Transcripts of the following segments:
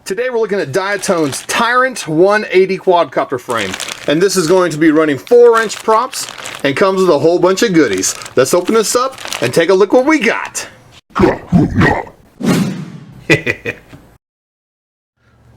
Today we're looking at Diatone's Tyrant 180 quadcopter frame, and this is going to be running 4-inch props and comes with a whole bunch of goodies. Let's open this up and take a look what we got.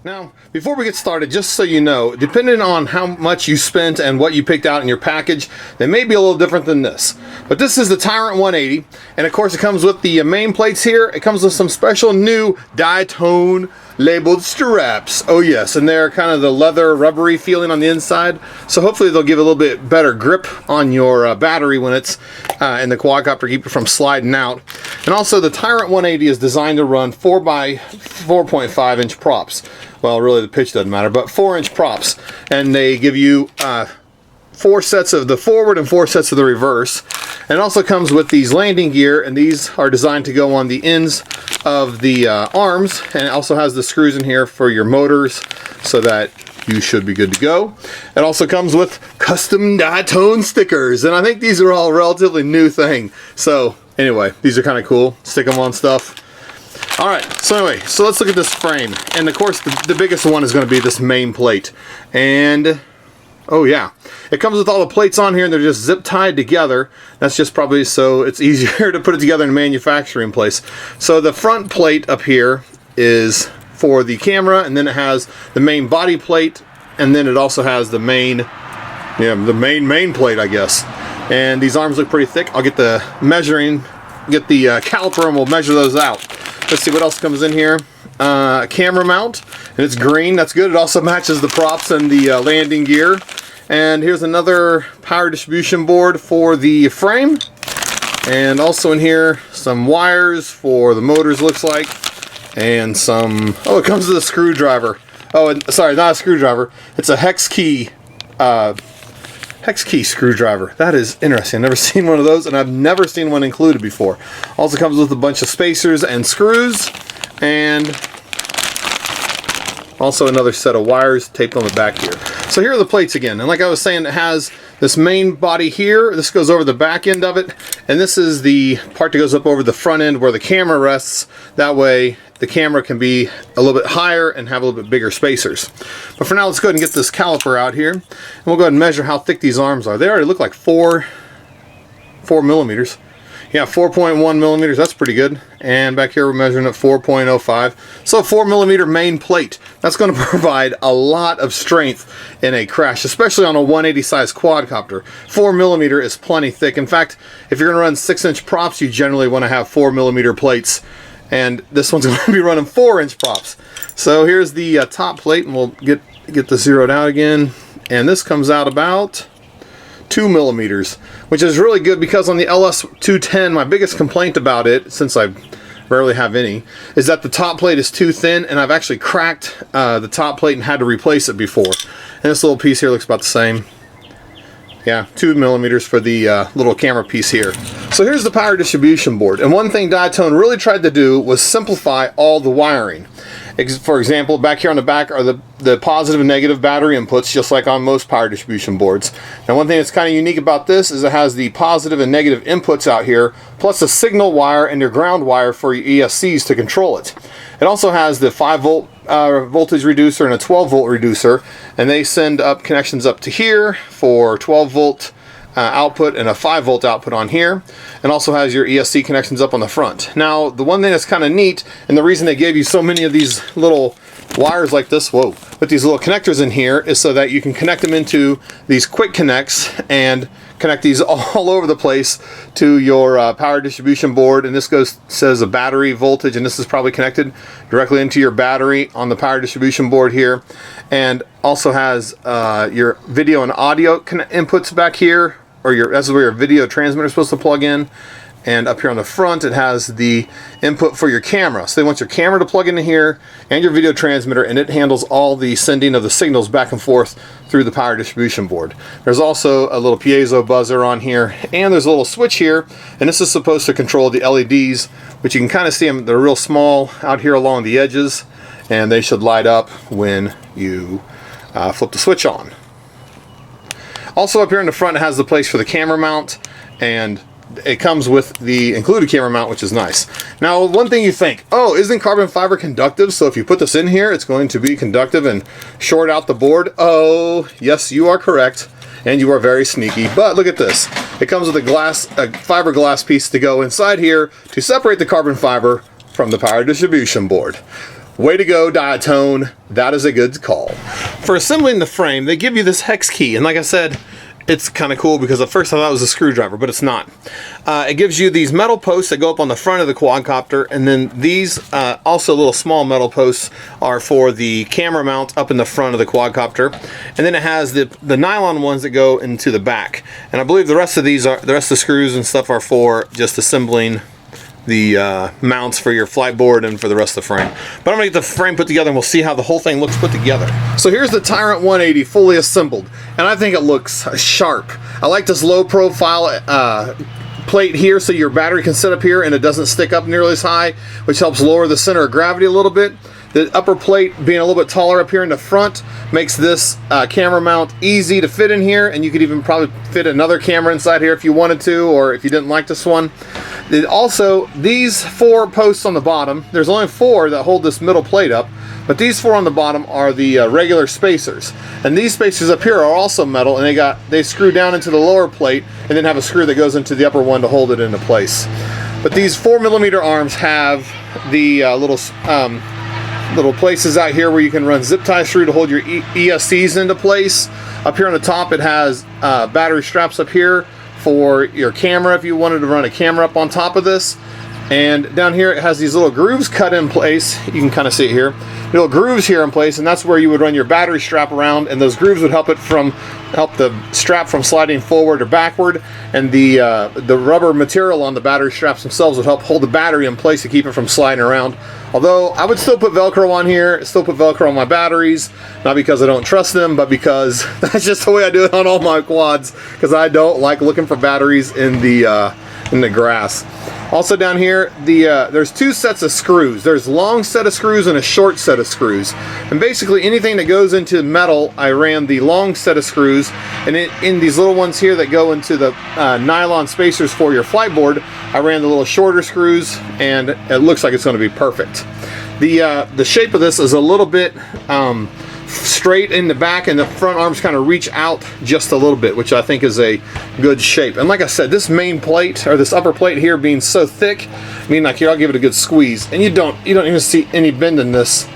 Now, before we get started, just so you know, depending on how much you spent and what you picked out in your package, they may be a little different than this. But this is the Tyrant 180, and of course it comes with the main plates here. It comes with some special new Diatone labeled straps. Oh yes, and they're kind of the leather rubbery feeling on the inside. So hopefully they'll give a little bit better grip on your battery when it's in the quadcopter, keep it from sliding out. And also the Tyrant 180 is designed to run 4 by 4.5 inch props. Well, really the pitch doesn't matter, but 4-inch props. And they give you 4 sets of the forward and 4 sets of the reverse. And it also comes with these landing gear, and these are designed to go on the ends of the arms. And it also has the screws in here for your motors, so that you should be good to go. It also comes with custom Diatone stickers, and I think these are all a relatively new thing. So anyway, these are kind of cool. Stick them on stuff. Alright, so anyway, so let's look at this frame. And of course the biggest one is going to be this main plate. And oh yeah, it comes with all the plates on here and they're just zip tied together. That's just probably so it's easier to put it together in a manufacturing place. So the front plate up here is for the camera, and then it has the main body plate, and then it also has the main main plate, I guess. And these arms look pretty thick. I'll get the caliper and we'll measure those out. Let's see what else comes in here. Camera mount, and it's green. That's good. It also matches the props and the landing gear. And here's another power distribution board for the frame. And also in here, some wires for the motors, looks like. And some, oh, it comes with a screwdriver. Oh, sorry, not a screwdriver. It's a hex key screwdriver. That is interesting. I've never seen one of those, and I've never seen one included before. Also comes with a bunch of spacers and screws, and also another set of wires taped on the back here. So here are the plates again, and like I was saying, it has this main body here. This goes over the back end of it, and this is the part that goes up over the front end where the camera rests. That way the camera can be a little bit higher and have a little bit bigger spacers. But for now, let's go ahead and get this caliper out here, and we'll go ahead and measure how thick these arms are. They already look like 4 millimeters. Yeah, 4.1 millimeters, that's pretty good. And back here we're measuring at 4.05. So 4 millimeter main plate. That's going to provide a lot of strength in a crash, especially on a 180 size quadcopter. 4 millimeter is plenty thick. In fact, if you're going to run 6-inch props, you generally want to have 4 millimeter plates. And this one's going to be running 4-inch props. So here's the top plate, and we'll get this zeroed out again. And this comes out about 2 millimeters, which is really good because on the LS210, my biggest complaint about it, since I rarely have any, is that the top plate is too thin, and I've actually cracked the top plate and had to replace it before. And this little piece here looks about the same. Yeah, 2 millimeters for the little camera piece here. So here's the power distribution board, and one thing Diatone really tried to do was simplify all the wiring. For example, back here on the back are the positive and negative battery inputs, just like on most power distribution boards. Now, one thing that's kind of unique about this is it has the positive and negative inputs out here, plus a signal wire and your ground wire for your ESCs to control it. It also has the 5-volt voltage reducer and a 12-volt reducer, and they send up connections up to here for 12-volt output and a 5-volt output on here, and also has your ESC connections up on the front. Now, the one thing that's kind of neat, and the reason they gave you so many of these little wires like this, with these little connectors in here, is so that you can connect them into these quick connects and connect these all over the place to your power distribution board. And this says a battery voltage, and this is probably connected directly into your battery on the power distribution board here, and also has your video and audio inputs back here, or that's where your video transmitter is supposed to plug in. And up here on the front, it has the input for your camera. So they want your camera to plug into here and your video transmitter, and it handles all the sending of the signals back and forth through the power distribution board. There's also a little piezo buzzer on here, and there's a little switch here, and this is supposed to control the LEDs, which you can kind of see them. They're real small out here along the edges, and they should light up when you flip the switch on. Also up here in the front, it has the place for the camera mount, and it comes with the included camera mount, which is nice. Now, one thing you think, oh, isn't carbon fiber conductive? So if you put this in here, it's going to be conductive and short out the board. Oh, yes, you are correct. And you are very sneaky. But look at this. It comes with a fiberglass piece to go inside here to separate the carbon fiber from the power distribution board. Way to go, Diatone. That is a good call. For assembling the frame, they give you this hex key. And like I said, it's kind of cool because at first I thought it was a screwdriver, but it's not. It gives you these metal posts that go up on the front of the quadcopter, and then these also little small metal posts are for the camera mount up in the front of the quadcopter. And then it has the nylon ones that go into the back. And I believe the rest of the screws and stuff are for just assembling the mounts for your flight board and for the rest of the frame. But I'm gonna get the frame put together and we'll see how the whole thing looks put together. So here's the Tyrant 180 fully assembled, and I think it looks sharp. I like this low profile plate here so your battery can sit up here and it doesn't stick up nearly as high, which helps lower the center of gravity a little bit. The upper plate being a little bit taller up here in the front makes this camera mount easy to fit in here, and you could even probably fit another camera inside here if you wanted to, or if you didn't like this one. Also, these 4 posts on the bottom, there's only 4 that hold this middle plate up, but these 4 on the bottom are the regular spacers. And these spacers up here are also metal, and they screw down into the lower plate and then have a screw that goes into the upper one to hold it into place. But these 4mm arms have the little places out here where you can run zip ties through to hold your ESCs into place. Up here on the top it has battery straps up here for your camera if you wanted to run a camera up on top of this. And down here it has these little grooves cut in place. You can kind of see it here. Little grooves here in place, and that's where you would run your battery strap around, and those grooves would help the strap from sliding forward or backward, and the rubber material on the battery straps themselves would help hold the battery in place to keep it from sliding around. Although I would still put Velcro on here, still put Velcro on my batteries, not because I don't trust them, but because that's just the way I do it on all my quads, because I don't like looking for batteries in the grass. Also down here, there's 2 sets of screws. There's a long set of screws and a short set of screws. And basically anything that goes into metal, I ran the long set of screws. And in these little ones here that go into the nylon spacers for your flight board, I ran the little shorter screws, and it looks like it's going to be perfect. The shape of this is a little bit straight in the back, and the front arms kind of reach out just a little bit, which I think is a good shape. And like I said, this main plate, or this upper plate here, being so thick, I mean, like here, I'll give it a good squeeze, and you don't even see any bend in this.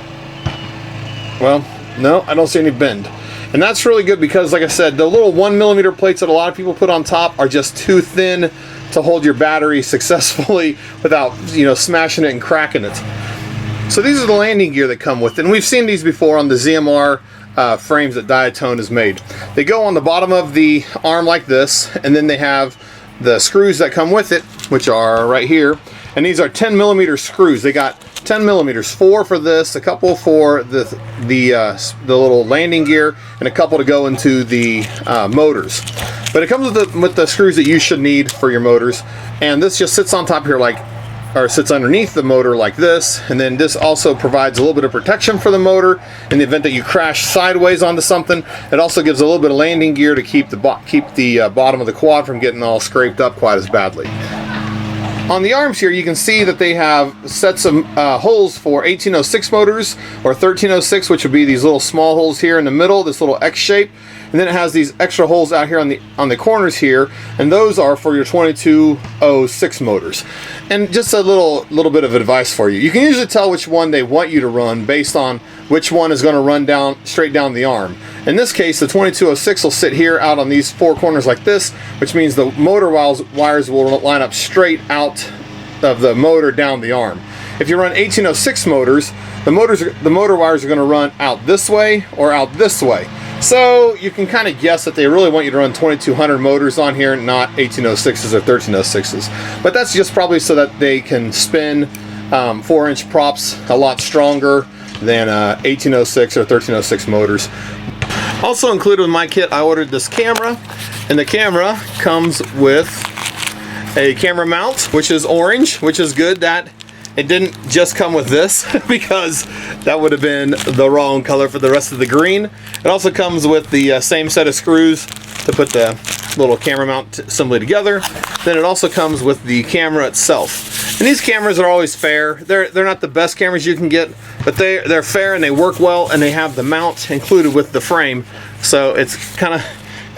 Well, no, I don't see any bend. And that's really good because, like I said, the little 1mm plates that a lot of people put on top are just too thin to hold your battery successfully without, smashing it and cracking it. So these are the landing gear that come with it, and we've seen these before on the ZMR frames that Diatone has made. They go on the bottom of the arm like this, and then they have the screws that come with it, which are right here, and these are 10mm screws. They got 10mm, 4 for this, a couple for the little landing gear, and a couple to go into the motors. But it comes with the screws that you should need for your motors, and this just sits on top here or sits underneath the motor like this, and then this also provides a little bit of protection for the motor in the event that you crash sideways onto something. It also gives a little bit of landing gear to keep the bottom of the quad from getting all scraped up quite as badly. On the arms here, you can see that they have sets of holes for 1806 motors, or 1306, which would be these little small holes here in the middle, this little X shape. And then it has these extra holes out here on the corners here, and those are for your 2206 motors. And just a little bit of advice for you. You can usually tell which one they want you to run based on which one is going to run straight down the arm. In this case, the 2206 will sit here out on these 4 corners like this, which means the motor wires will line up straight out of the motor down the arm. If you run 1806 motors, the motor wires are going to run out this way or out this way. So you can kind of guess that they really want you to run 2200 motors on here, not 1806s or 1306s. But that's just probably so that they can spin 4-inch props a lot stronger than 1806 or 1306 motors. Also included in my kit, I ordered this camera, and the camera comes with a camera mount, which is orange, which is good that it didn't just come with this because that would have been the wrong color for the rest of the green. It also comes with the same set of screws to put the little camera mount assembly together. Then it also comes with the camera itself. And these cameras are always fair. They're not the best cameras you can get, but they're fair and they work well, and they have the mount included with the frame. So it's kind of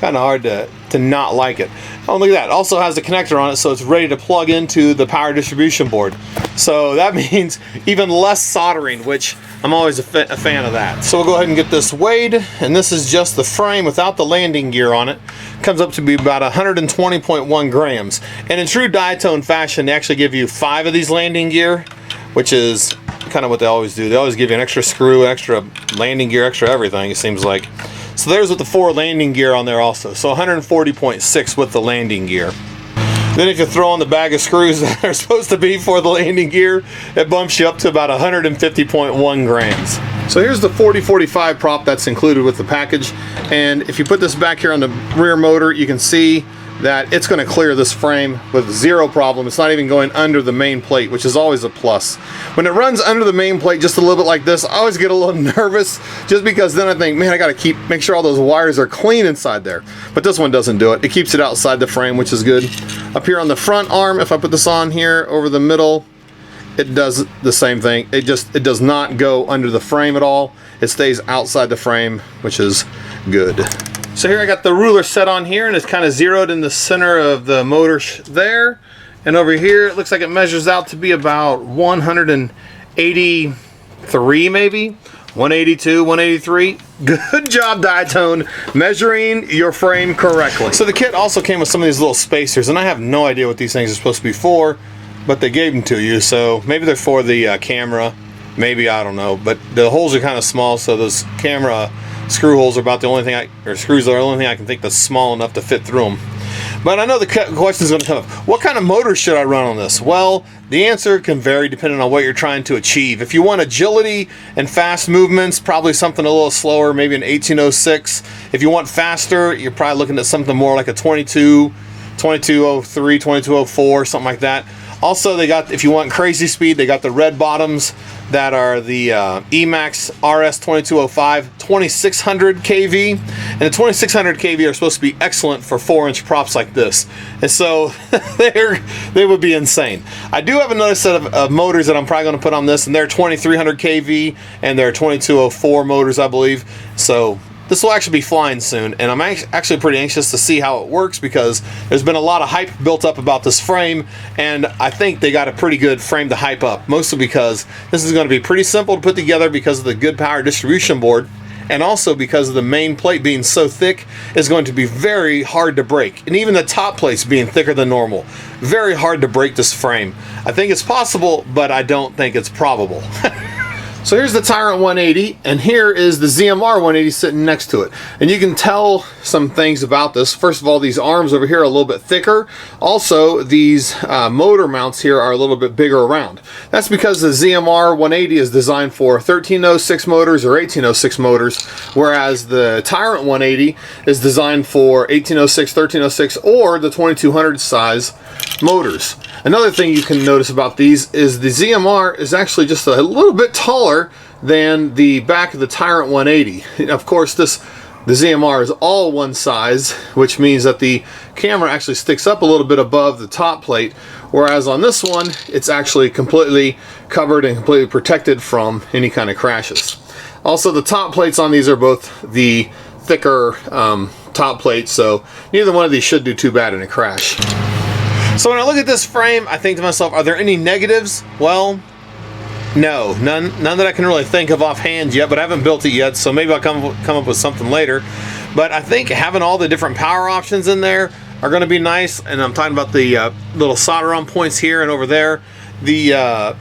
hard to not like it. Oh, look at that. It also has the connector on it, so it's ready to plug into the power distribution board. So that means even less soldering, which I'm always a fan of that. So we'll go ahead and get this weighed, and this is just the frame without the landing gear on it. Comes up to be about 120.1 grams. And in true Diatone fashion, they actually give you 5 of these landing gear, which is kind of what they always do. They always give you an extra screw, extra landing gear, extra everything, it seems like. So there's with the 4 landing gear on there also. So 140.6 with the landing gear. Then if you throw on the bag of screws that are supposed to be for the landing gear, it bumps you up to about 150.1 grams. So here's the 4045 prop that's included with the package. And if you put this back here on the rear motor, you can see that it's going to clear this frame with zero problem. It's not even going under the main plate, which is always a plus. When it runs under the main plate just a little bit like this, I always get a little nervous, just because then I think, man, I got to make sure all those wires are clean inside there. But this one doesn't do it. It keeps it outside the frame, which is good. Up here on the front arm, if I put this on here over the middle, it does the same thing. It does not go under the frame at all. It stays outside the frame, which is good. So here I got the ruler set on here, and it's kind of zeroed in the center of the motor there. And over here, it looks like it measures out to be about 183 maybe. 182, 183. Good job, Diatone, measuring your frame correctly. So the kit also came with some of these little spacers, and I have no idea what these things are supposed to be for, but they gave them to you. So maybe they're for the camera, maybe, I don't know. But the holes are kind of small, so those camera screw holes are about the only thing screws are the only thing I can think that's small enough to fit through them. But I know the question is going to come up. What kind of motor should I run on this? Well, the answer can vary depending on what you're trying to achieve. If you want agility and fast movements, probably something a little slower, maybe an 1806. If you want faster, you're probably looking at something more like a 2203, 2204, something like that. Also, they got, if you want crazy speed, they got the red bottoms that are the Emax RS2205 2600 kV. And the 2600 kV are supposed to be excellent for 4-inch props like this. And so they would be insane. I do have another set of motors that I'm probably going to put on this, and they're 2300 kV and they're 2204 motors, I believe. So this will actually be flying soon, and I'm actually pretty anxious to see how it works, because there's been a lot of hype built up about this frame, and I think they got a pretty good frame to hype up, mostly because this is going to be pretty simple to put together because of the good power distribution board, and also because of the main plate being so thick, is going to be very hard to break. And even the top plates being thicker than normal, very hard to break this frame. I think it's possible, but I don't think it's probable. So here's the Tyrant 180, and here is the ZMR 180 sitting next to it. And you can tell some things about this. First of all, these arms over here are a little bit thicker. Also, these motor mounts here are a little bit bigger around. That's because the ZMR 180 is designed for 1306 motors or 1806 motors, whereas the Tyrant 180 is designed for 1806, 1306, or the 2200 size motors. Another thing you can notice about these is the ZMR is actually just a little bit taller than the back of the Tyrant 180. And of course, the ZMR is all one size, which means that the camera actually sticks up a little bit above the top plate, whereas on this one, it's actually completely covered and completely protected from any kind of crashes. Also, the top plates on these are both the thicker top plates, so neither one of these should do too bad in a crash. So when I look at this frame, I think to myself, are there any negatives? Well, no, none that I can really think of offhand yet, but I haven't built it yet, so maybe I'll come up with something later. But I think having all the different power options in there are going to be nice, and I'm talking about the little solder on points here and over there. The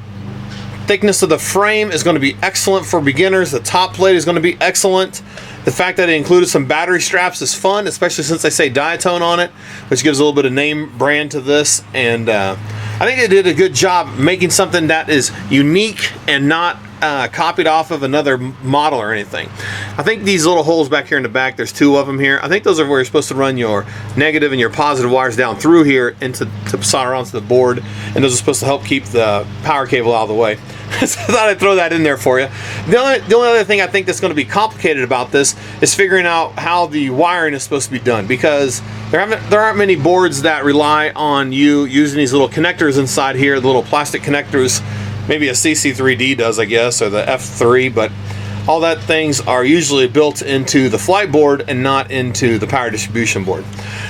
thickness of the frame is going to be excellent for beginners. The top plate is going to be excellent. The fact that it included some battery straps is fun, especially since they say Diatone on it, which gives a little bit of name brand to this. And I think they did a good job making something that is unique and not copied off of another model or anything. I think these little holes back here in the back, there's 2 of them here. I think those are where you're supposed to run your negative and your positive wires down through here to solder onto the board, and those are supposed to help keep the power cable out of the way. So I thought I'd throw that in there for you. The only other thing I think that's going to be complicated about this is figuring out how the wiring is supposed to be done, because There aren't many boards that rely on you using these little connectors inside here, the little plastic connectors. Maybe a CC3D does, I guess, or the F3, but all that things are usually built into the flight board and not into the power distribution board.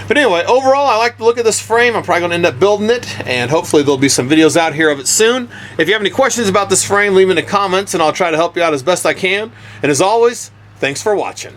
But anyway, overall, I like the look of this frame. I'm probably going to end up building it, and hopefully there'll be some videos out here of it soon. If you have any questions about this frame, leave them in the comments, and I'll try to help you out as best I can. And as always, thanks for watching.